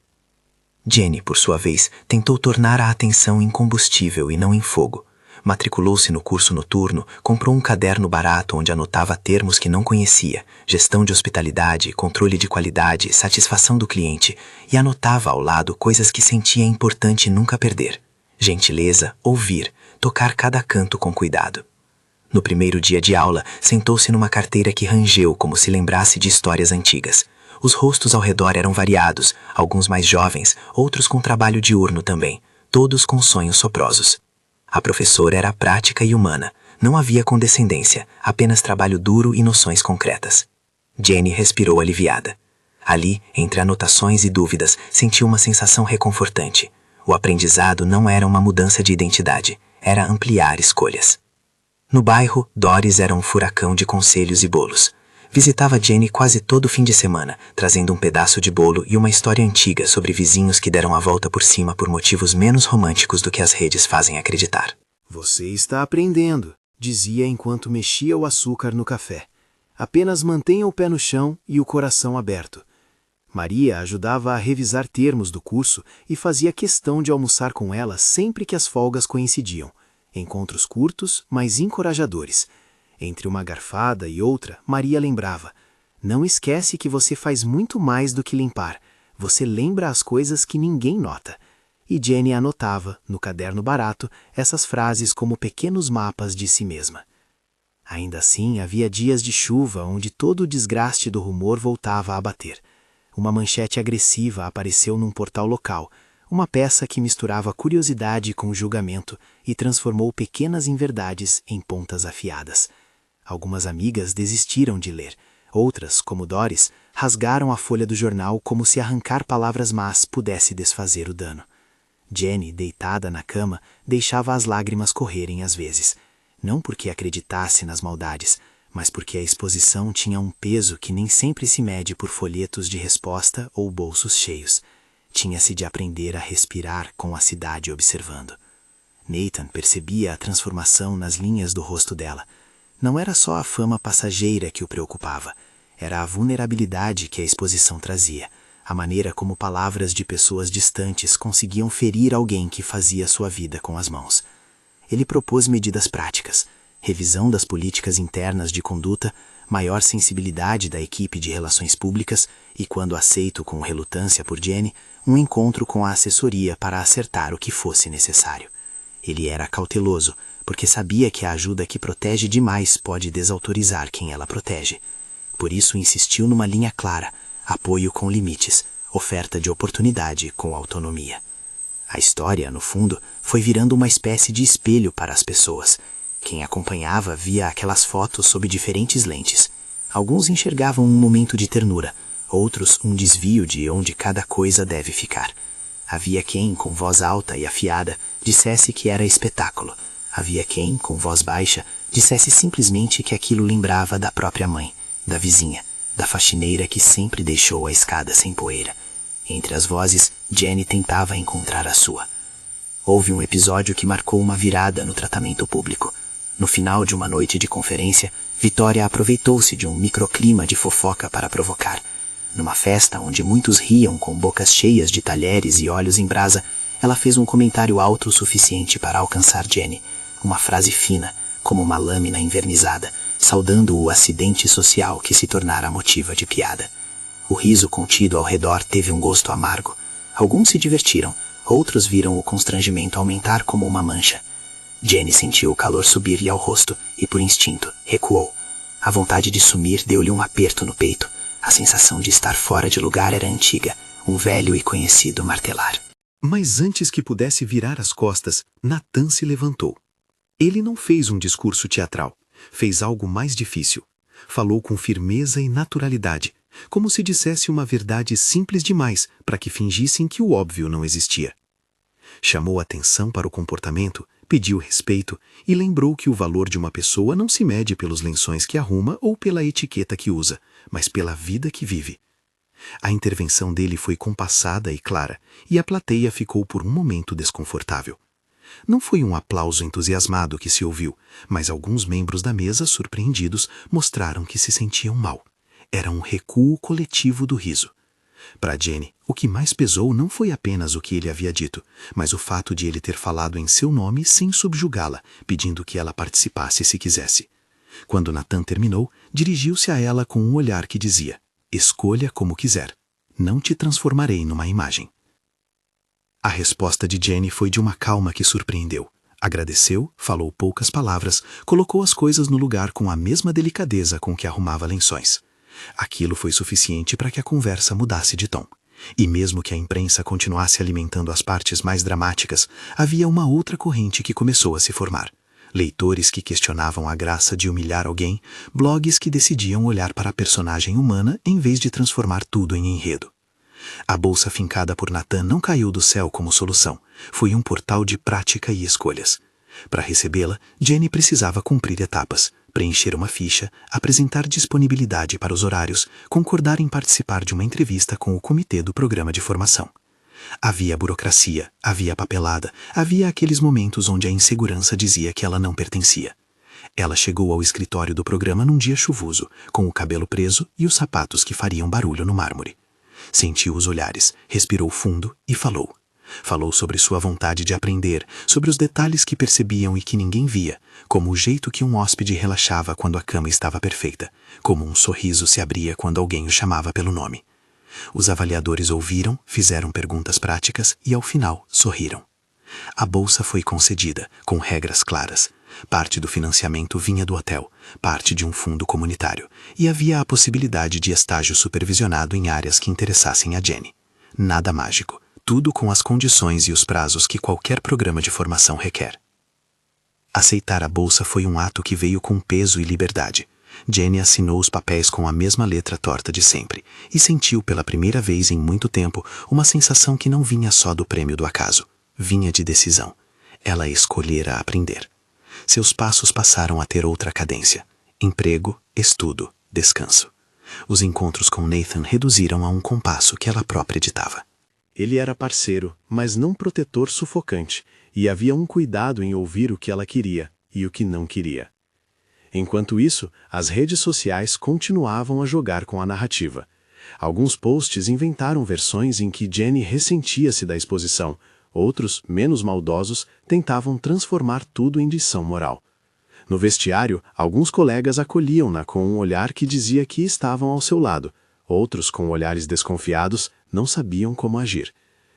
Jenny, por sua vez, tentou tornar a atenção em combustível e não em fogo. Matriculou-se no curso noturno, comprou um caderno barato onde anotava termos que não conhecia, gestão de hospitalidade, controle de qualidade, satisfação do cliente, e anotava ao lado coisas que sentia importante nunca perder. Gentileza, ouvir, tocar cada canto com cuidado. No primeiro dia de aula, sentou-se numa carteira que rangeu como se lembrasse de histórias antigas. Os rostos ao redor eram variados, alguns mais jovens, outros com trabalho diurno também, todos com sonhos soprosos. A professora era prática e humana, não havia condescendência, apenas trabalho duro e noções concretas. Jenny respirou aliviada. Ali, entre anotações e dúvidas, sentiu uma sensação reconfortante. O aprendizado não era uma mudança de identidade, era ampliar escolhas. No bairro, Doris era um furacão de conselhos e bolos. Visitava Jenny quase todo fim de semana, trazendo um pedaço de bolo e uma história antiga sobre vizinhos que deram a volta por cima por motivos menos românticos do que as redes fazem acreditar. Você está aprendendo, dizia enquanto mexia o açúcar no café. Apenas mantenha o pé no chão e o coração aberto. Maria ajudava a revisar termos do curso e fazia questão de almoçar com ela sempre que as folgas coincidiam. Encontros curtos, mas encorajadores. Entre uma garfada e outra, Maria lembrava: não esquece que você faz muito mais do que limpar. Você lembra as coisas que ninguém nota. E Jenny anotava, no caderno barato, essas frases como pequenos mapas de si mesma. Ainda assim, havia dias de chuva onde todo o desgaste do rumor voltava a bater. Uma manchete agressiva apareceu num portal local, uma peça que misturava curiosidade com julgamento e transformou pequenas inverdades em pontas afiadas. Algumas amigas desistiram de ler. Outras, como Doris, rasgaram a folha do jornal como se arrancar palavras más pudesse desfazer o dano. Jenny, deitada na cama, deixava as lágrimas correrem às vezes. Não porque acreditasse nas maldades, mas porque a exposição tinha um peso que nem sempre se mede por folhetos de resposta ou bolsos cheios. Tinha-se de aprender a respirar com a cidade observando. Nathan percebia a transformação nas linhas do rosto dela. Não era só a fama passageira que o preocupava, era a vulnerabilidade que a exposição trazia, a maneira como palavras de pessoas distantes conseguiam ferir alguém que fazia sua vida com as mãos. Ele propôs medidas práticas, revisão das políticas internas de conduta, maior sensibilidade da equipe de relações públicas e, quando aceito com relutância por Jenny, um encontro com a assessoria para acertar o que fosse necessário. Ele era cauteloso, porque sabia que a ajuda que protege demais pode desautorizar quem ela protege. Por isso insistiu numa linha clara, apoio com limites, oferta de oportunidade com autonomia. A história, no fundo, foi virando uma espécie de espelho para as pessoas. Quem acompanhava via aquelas fotos sob diferentes lentes. Alguns enxergavam um momento de ternura, outros um desvio de onde cada coisa deve ficar. Havia quem, com voz alta e afiada, dissesse que era espetáculo. Havia quem, com voz baixa, dissesse simplesmente que aquilo lembrava da própria mãe, da vizinha, da faxineira que sempre deixou a escada sem poeira. Entre as vozes, Jenny tentava encontrar a sua. Houve um episódio que marcou uma virada no tratamento público. No final de uma noite de conferência, Vitória aproveitou-se de um microclima de fofoca para provocar. Numa festa onde muitos riam com bocas cheias de talheres e olhos em brasa, ela fez um comentário alto o suficiente para alcançar Jenny. Uma frase fina, como uma lâmina envernizada, saudando o acidente social que se tornara motivo de piada. O riso contido ao redor teve um gosto amargo. Alguns se divertiram, outros viram o constrangimento aumentar como uma mancha. Jenny sentiu o calor subir-lhe ao rosto e, por instinto, recuou. A vontade de sumir deu-lhe um aperto no peito. A sensação de estar fora de lugar era antiga, um velho e conhecido martelar. Mas antes que pudesse virar as costas, Nathan se levantou. Ele não fez um discurso teatral, fez algo mais difícil. Falou com firmeza e naturalidade, como se dissesse uma verdade simples demais para que fingissem que o óbvio não existia. Chamou atenção para o comportamento, pediu respeito e lembrou que o valor de uma pessoa não se mede pelos lençóis que arruma ou pela etiqueta que usa, mas pela vida que vive. A intervenção dele foi compassada e clara, e a plateia ficou por um momento desconfortável. Não foi um aplauso entusiasmado que se ouviu, mas alguns membros da mesa, surpreendidos, mostraram que se sentiam mal. era um recuo coletivo do riso. Para Jenny, o que mais pesou não foi apenas o que ele havia dito, mas o fato de ele ter falado em seu nome sem subjugá-la, pedindo que ela participasse se quisesse. Quando Nathan terminou, dirigiu-se a ela com um olhar que dizia: escolha como quiser. Não te transformarei numa imagem. A resposta de Jenny foi de uma calma que surpreendeu. Agradeceu, falou poucas palavras, colocou as coisas no lugar com a mesma delicadeza com que arrumava lençóis. Aquilo foi suficiente para que a conversa mudasse de tom. E mesmo que a imprensa continuasse alimentando as partes mais dramáticas, havia uma outra corrente que começou a se formar. Leitores que questionavam a graça de humilhar alguém, blogs que decidiam olhar para a personagem humana em vez de transformar tudo em enredo. A bolsa fincada por Nathan não caiu do céu como solução. Foi um portal de prática e escolhas. Para recebê-la, Jenny precisava cumprir etapas, preencher uma ficha, apresentar disponibilidade para os horários, concordar em participar de uma entrevista com o comitê do programa de formação. Havia burocracia, havia papelada, havia aqueles momentos onde a insegurança dizia que ela não pertencia. Ela chegou ao escritório do programa num dia chuvoso, com o cabelo preso e os sapatos que fariam barulho no mármore. Sentiu os olhares, respirou fundo e falou. Falou sobre sua vontade de aprender, sobre os detalhes que percebiam e que ninguém via, como o jeito que um hóspede relaxava quando a cama estava perfeita, como um sorriso se abria quando alguém o chamava pelo nome. Os avaliadores ouviram, fizeram perguntas práticas e, ao final, sorriram. A bolsa foi concedida, com regras claras. Parte do financiamento vinha do hotel, parte de um fundo comunitário, e havia a possibilidade de estágio supervisionado em áreas que interessassem a Jenny. Nada mágico, tudo com as condições e os prazos que qualquer programa de formação requer. Aceitar a bolsa foi um ato que veio com peso e liberdade. Jenny assinou os papéis com a mesma letra torta de sempre e sentiu pela primeira vez em muito tempo uma sensação que não vinha só do prêmio do acaso, vinha de decisão. Ela escolhera aprender. Seus passos passaram a ter outra cadência: emprego, estudo, descanso. Os encontros com Nathan reduziram a um compasso que ela própria ditava. Ele era parceiro, mas não protetor sufocante, e havia um cuidado em ouvir o que ela queria e o que não queria. Enquanto isso, as redes sociais continuavam a jogar com a narrativa. Alguns posts inventaram versões em que Jenny ressentia-se da exposição. Outros, menos maldosos, tentavam transformar tudo em lição moral. No vestiário, alguns colegas acolhiam-na com um olhar que dizia que estavam ao seu lado. Outros, com olhares desconfiados, não sabiam como agir.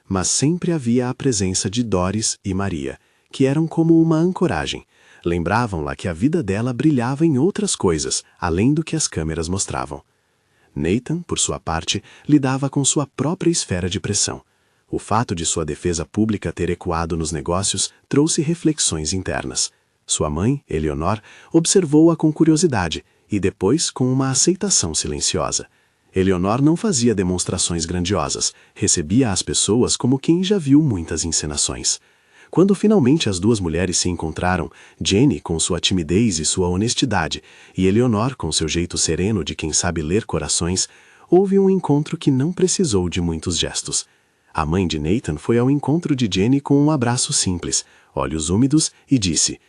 Mas sempre havia a presença de Doris e Maria, que eram como uma ancoragem. Lembravam-la que a vida dela brilhava em outras coisas, além do que as câmeras mostravam. Nathan, por sua parte, lidava com sua própria esfera de pressão. O fato de sua defesa pública ter ecoado nos negócios trouxe reflexões internas. Sua mãe, Eleonor, observou-a com curiosidade e depois com uma aceitação silenciosa. Eleonor não fazia demonstrações grandiosas, recebia as pessoas como quem já viu muitas encenações. Quando finalmente as duas mulheres se encontraram, Jenny com sua timidez e sua honestidade, e Eleonor com seu jeito sereno de quem sabe ler corações, houve um encontro que não precisou de muitos gestos. A mãe de Nathan foi ao encontro de Jenny com um abraço simples, olhos úmidos, e disse: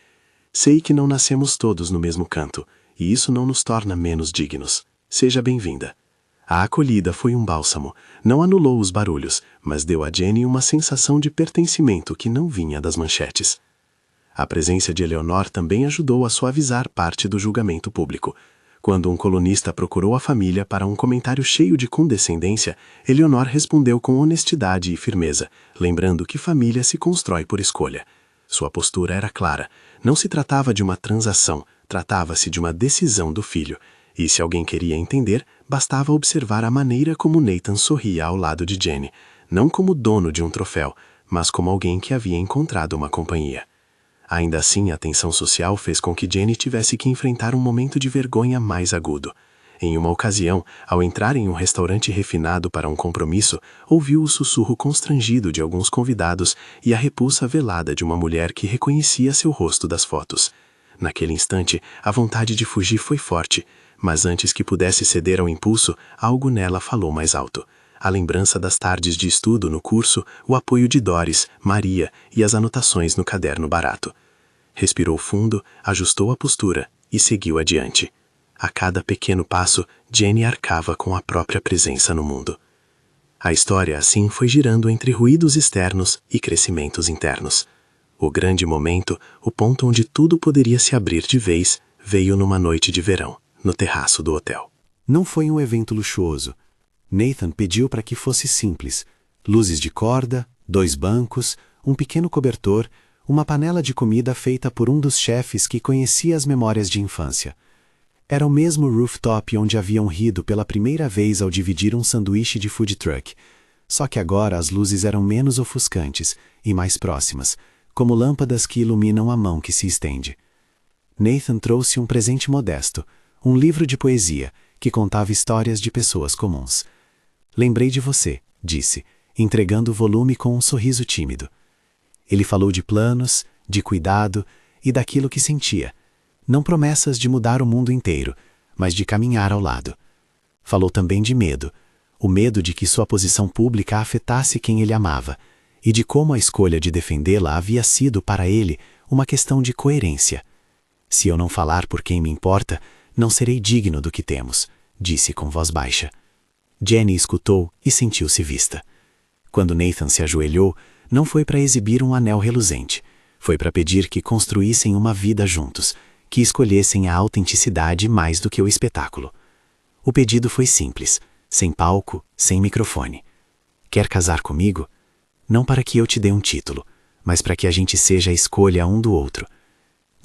"Sei que não nascemos todos no mesmo canto, e isso não nos torna menos dignos. Seja bem-vinda." A acolhida foi um bálsamo, não anulou os barulhos, mas deu a Jenny uma sensação de pertencimento que não vinha das manchetes. A presença de Eleonor também ajudou a suavizar parte do julgamento público. Quando um colunista procurou a família para um comentário cheio de condescendência, Eleonor respondeu com honestidade e firmeza, lembrando que família se constrói por escolha. Sua postura era clara. Não se tratava de uma transação, tratava-se de uma decisão do filho. E se alguém queria entender, bastava observar a maneira como Nathan sorria ao lado de Jenny, não como dono de um troféu, mas como alguém que havia encontrado uma companhia. Ainda assim, a tensão social fez com que Jenny tivesse que enfrentar um momento de vergonha mais agudo. Em uma ocasião, ao entrar em um restaurante refinado para um compromisso, ouviu o sussurro constrangido de alguns convidados e a repulsa velada de uma mulher que reconhecia seu rosto das fotos. Naquele instante, a vontade de fugir foi forte, mas antes que pudesse ceder ao impulso, algo nela falou mais alto. A lembrança das tardes de estudo no curso, o apoio de Doris, Maria e as anotações no caderno barato. Respirou fundo, ajustou a postura e seguiu adiante. A cada pequeno passo, Jenny arcava com a própria presença no mundo. A história assim foi girando entre ruídos externos e crescimentos internos. O grande momento, o ponto onde tudo poderia se abrir de vez, veio numa noite de verão, no terraço do hotel. Não foi um evento luxuoso. Nathan pediu para que fosse simples. Luzes de corda, 2 bancos, um pequeno cobertor, uma panela de comida feita por um dos chefes que conhecia as memórias de infância. Era o mesmo rooftop onde haviam rido pela primeira vez ao dividir um sanduíche de food truck. Só que agora as luzes eram menos ofuscantes e mais próximas, como lâmpadas que iluminam a mão que se estende. Nathan trouxe um presente modesto, um livro de poesia, que contava histórias de pessoas comuns. Lembrei de você, disse, entregando o volume com um sorriso tímido. Ele falou de planos, de cuidado e daquilo que sentia. Não promessas de mudar o mundo inteiro, mas de caminhar ao lado. Falou também de medo, o medo de que sua posição pública afetasse quem ele amava, e de como a escolha de defendê-la havia sido para ele uma questão de coerência. Se eu não falar por quem me importa, não serei digno do que temos, disse com voz baixa. Jenny escutou e sentiu-se vista. Quando Nathan se ajoelhou, não foi para exibir um anel reluzente, foi para pedir que construíssem uma vida juntos, que escolhessem a autenticidade mais do que o espetáculo. O pedido foi simples, sem palco, sem microfone. Quer casar comigo? Não para que eu te dê um título, mas para que a gente seja a escolha um do outro.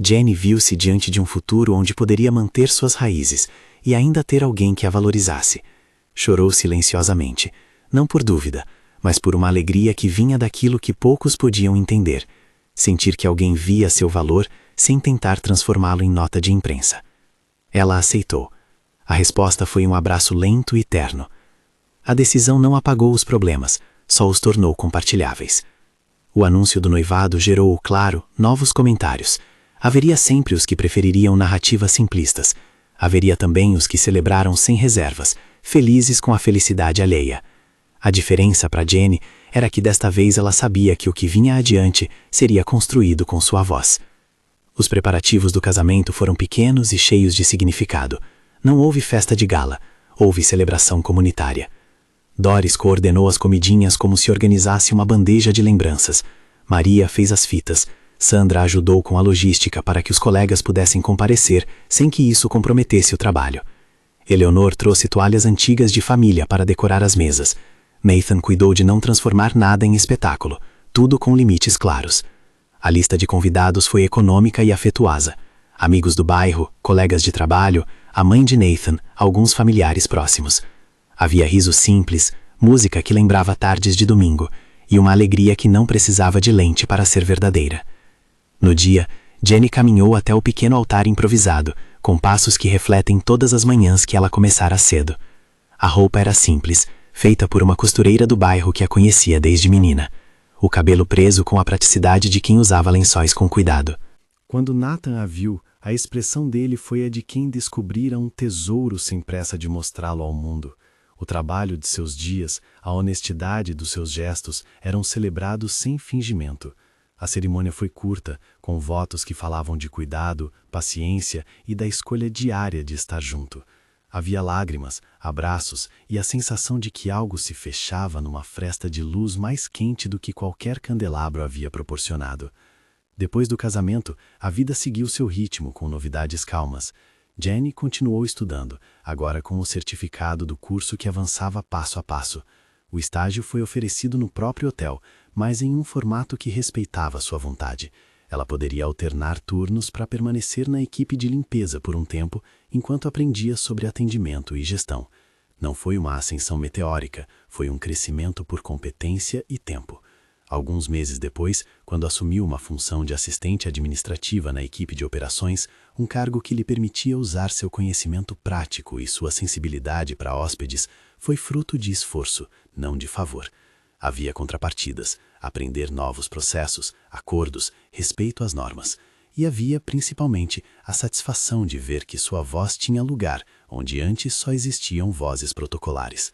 Jenny viu-se diante de um futuro onde poderia manter suas raízes e ainda ter alguém que a valorizasse. Chorou silenciosamente, não por dúvida, mas por uma alegria que vinha daquilo que poucos podiam entender, sentir que alguém via seu valor sem tentar transformá-lo em nota de imprensa. Ela aceitou. A resposta foi um abraço lento e terno. A decisão não apagou os problemas, só os tornou compartilháveis. O anúncio do noivado gerou, claro, novos comentários. Haveria sempre os que prefeririam narrativas simplistas. Haveria também os que celebraram sem reservas, felizes com a felicidade alheia. A diferença para Jenny era que desta vez ela sabia que o que vinha adiante seria construído com sua voz. Os preparativos do casamento foram pequenos e cheios de significado. Não houve festa de gala, houve celebração comunitária. Doris coordenou as comidinhas como se organizasse uma bandeja de lembranças. Maria fez as fitas. Sandra ajudou com a logística para que os colegas pudessem comparecer sem que isso comprometesse o trabalho. Eleonor trouxe toalhas antigas de família para decorar as mesas. Nathan cuidou de não transformar nada em espetáculo, tudo com limites claros. A lista de convidados foi econômica e afetuosa. Amigos do bairro, colegas de trabalho, a mãe de Nathan, alguns familiares próximos. Havia riso simples, música que lembrava tardes de domingo, e uma alegria que não precisava de lente para ser verdadeira. No dia, Jenny caminhou até o pequeno altar improvisado, com passos que refletem todas as manhãs que ela começara cedo. A roupa era simples, feita por uma costureira do bairro que a conhecia desde menina. O cabelo preso com a praticidade de quem usava lençóis com cuidado. Quando Nathan a viu, a expressão dele foi a de quem descobrira um tesouro sem pressa de mostrá-lo ao mundo. O trabalho de seus dias, a honestidade dos seus gestos eram celebrados sem fingimento. A cerimônia foi curta, com votos que falavam de cuidado, paciência e da escolha diária de estar junto. Havia lágrimas, abraços e a sensação de que algo se fechava numa fresta de luz mais quente do que qualquer candelabro havia proporcionado. Depois do casamento, a vida seguiu seu ritmo com novidades calmas. Jenny continuou estudando, agora com o certificado do curso que avançava passo a passo. O estágio foi oferecido no próprio hotel, mas em um formato que respeitava sua vontade. Ela poderia alternar turnos para permanecer na equipe de limpeza por um tempo, enquanto aprendia sobre atendimento e gestão. Não foi uma ascensão meteórica, foi um crescimento por competência e tempo. Alguns meses depois, quando assumiu uma função de assistente administrativa na equipe de operações, um cargo que lhe permitia usar seu conhecimento prático e sua sensibilidade para hóspedes, foi fruto de esforço, não de favor. Havia contrapartidas, aprender novos processos, acordos, respeito às normas. E havia, principalmente, a satisfação de ver que sua voz tinha lugar, onde antes só existiam vozes protocolares.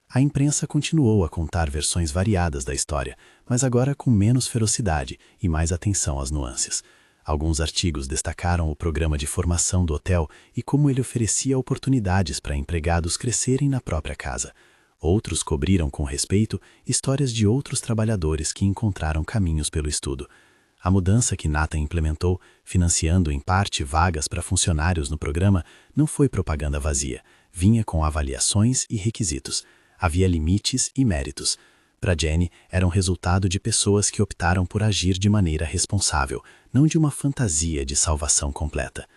A imprensa continuou a contar versões variadas da história, mas agora com menos ferocidade e mais atenção às nuances. Alguns artigos destacaram o programa de formação do hotel e como ele oferecia oportunidades para empregados crescerem na própria casa. Outros cobriram com respeito histórias de outros trabalhadores que encontraram caminhos pelo estudo. A mudança que Nathan implementou, financiando em parte vagas para funcionários no programa, não foi propaganda vazia. Vinha com avaliações e requisitos. Havia limites e méritos. Para Jenny, era um resultado de pessoas que optaram por agir de maneira responsável, não de uma fantasia de salvação completa.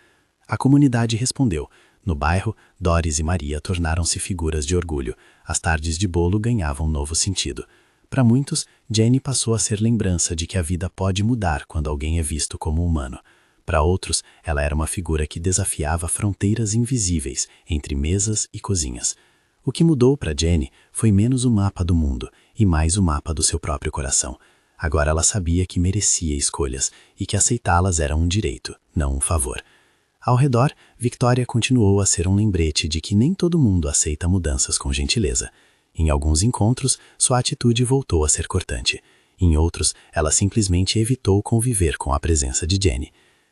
A comunidade respondeu. No bairro, Doris e Maria tornaram-se figuras de orgulho. As tardes de bolo ganhavam novo sentido. Para muitos, Jenny passou a ser lembrança de que a vida pode mudar quando alguém é visto como humano. Para outros, ela era uma figura que desafiava fronteiras invisíveis entre mesas e cozinhas. O que mudou para Jenny foi menos o mapa do mundo e mais o mapa do seu próprio coração. Agora ela sabia que merecia escolhas e que aceitá-las era um direito, não um favor. Ao redor, Victoria continuou a ser um lembrete de que nem todo mundo aceita mudanças com gentileza. Em alguns encontros, sua atitude voltou a ser cortante. Em outros, ela simplesmente evitou conviver com a presença de Jenny.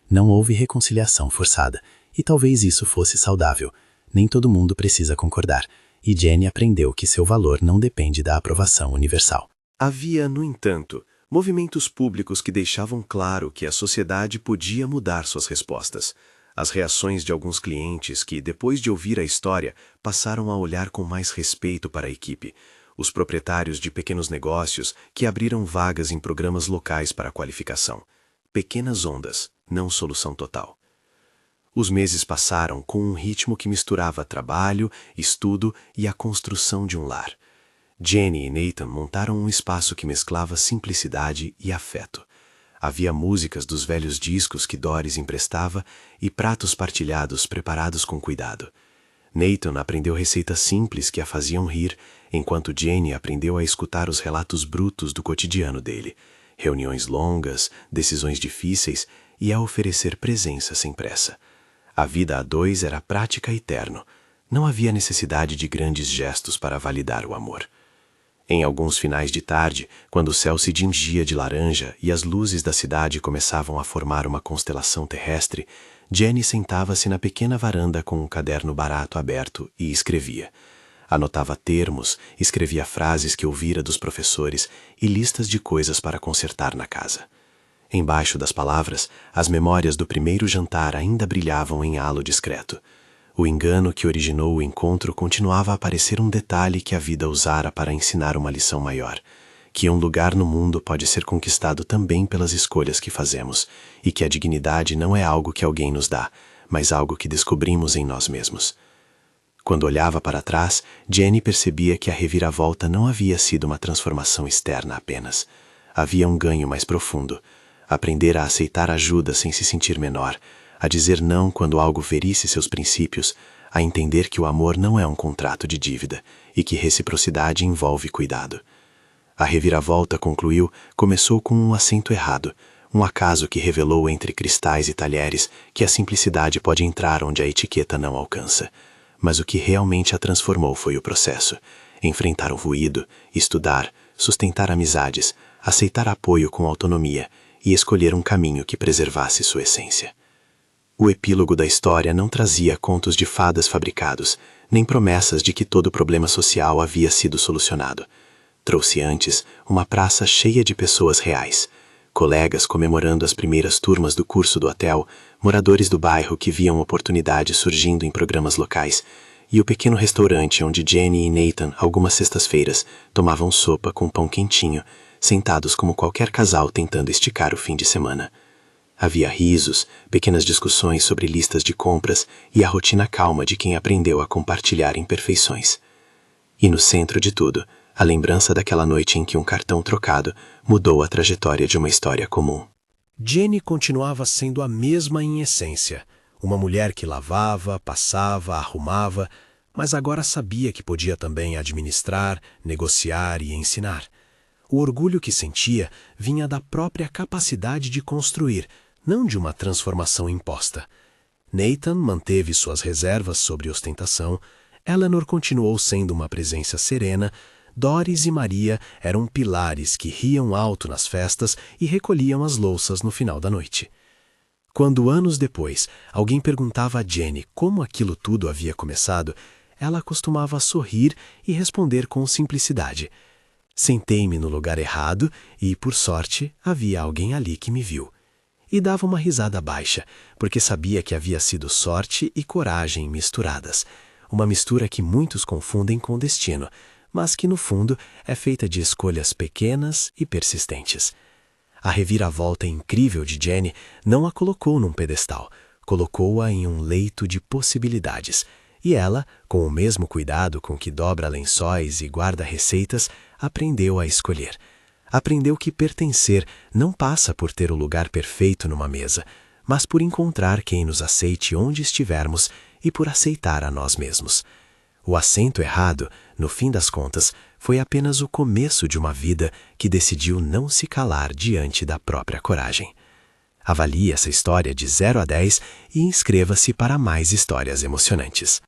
Não houve reconciliação forçada, e talvez isso fosse saudável. Nem todo mundo precisa concordar, e Jenny aprendeu que seu valor não depende da aprovação universal. Havia, no entanto, movimentos públicos que deixavam claro que a sociedade podia mudar suas respostas. As reações de alguns clientes que, depois de ouvir a história, passaram a olhar com mais respeito para a equipe. Os proprietários de pequenos negócios que abriram vagas em programas locais para qualificação. Pequenas ondas, não solução total. Os meses passaram com um ritmo que misturava trabalho, estudo e a construção de um lar. Jenny e Nathan montaram um espaço que mesclava simplicidade e afeto. Havia músicas dos velhos discos que Doris emprestava e pratos partilhados preparados com cuidado. Nathan aprendeu receitas simples que a faziam rir, enquanto Jenny aprendeu a escutar os relatos brutos do cotidiano dele, reuniões longas, decisões difíceis e a oferecer presença sem pressa. A vida a dois era prática e terno. Não havia necessidade de grandes gestos para validar o amor. Em alguns finais de tarde, quando o céu se tingia de laranja e as luzes da cidade começavam a formar uma constelação terrestre, Jenny sentava-se na pequena varanda com um caderno barato aberto e escrevia. Anotava termos, escrevia frases que ouvira dos professores e listas de coisas para consertar na casa. Embaixo das palavras, as memórias do primeiro jantar ainda brilhavam em halo discreto. O engano que originou o encontro continuava a parecer um detalhe que a vida usara para ensinar uma lição maior, que um lugar no mundo pode ser conquistado também pelas escolhas que fazemos, e que a dignidade não é algo que alguém nos dá, mas algo que descobrimos em nós mesmos. Quando olhava para trás, Jenny percebia que a reviravolta não havia sido uma transformação externa apenas. Havia um ganho mais profundo, aprender a aceitar ajuda sem se sentir menor, a dizer não quando algo ferisse seus princípios, a entender que o amor não é um contrato de dívida e que reciprocidade envolve cuidado. A reviravolta, concluiu, começou com um acento errado, um acaso que revelou entre cristais e talheres que a simplicidade pode entrar onde a etiqueta não alcança. Mas o que realmente a transformou foi o processo. Enfrentar o ruído, estudar, sustentar amizades, aceitar apoio com autonomia e escolher um caminho que preservasse sua essência. O epílogo da história não trazia contos de fadas fabricados, nem promessas de que todo problema social havia sido solucionado. Trouxe antes uma praça cheia de pessoas reais, colegas comemorando as primeiras turmas do curso do hotel, moradores do bairro que viam oportunidades surgindo em programas locais, e o pequeno restaurante onde Jenny e Nathan, algumas sextas-feiras, tomavam sopa com pão quentinho, sentados como qualquer casal tentando esticar o fim de semana. Havia risos, pequenas discussões sobre listas de compras e a rotina calma de quem aprendeu a compartilhar imperfeições. E no centro de tudo, a lembrança daquela noite em que um cartão trocado mudou a trajetória de uma história comum. Jenny continuava sendo a mesma em essência, uma mulher que lavava, passava, arrumava, mas agora sabia que podia também administrar, negociar e ensinar. O orgulho que sentia vinha da própria capacidade de construir, não de uma transformação imposta. Nathan manteve suas reservas sobre ostentação, Eleanor continuou sendo uma presença serena, Doris e Maria eram pilares que riam alto nas festas e recolhiam as louças no final da noite. Quando anos depois alguém perguntava a Jenny como aquilo tudo havia começado, ela costumava sorrir e responder com simplicidade: sentei-me no lugar errado e, por sorte, havia alguém ali que me viu. E dava uma risada baixa, porque sabia que havia sido sorte e coragem misturadas. Uma mistura que muitos confundem com destino, mas que no fundo é feita de escolhas pequenas e persistentes. A reviravolta incrível de Jenny não a colocou num pedestal, colocou-a em um leito de possibilidades. E ela, com o mesmo cuidado com que dobra lençóis e guarda receitas, aprendeu a escolher. Aprendeu que pertencer não passa por ter o lugar perfeito numa mesa, mas por encontrar quem nos aceite onde estivermos e por aceitar a nós mesmos. O assento errado, no fim das contas, foi apenas o começo de uma vida que decidiu não se calar diante da própria coragem. Avalie essa história de 0 a 10 e inscreva-se para mais histórias emocionantes.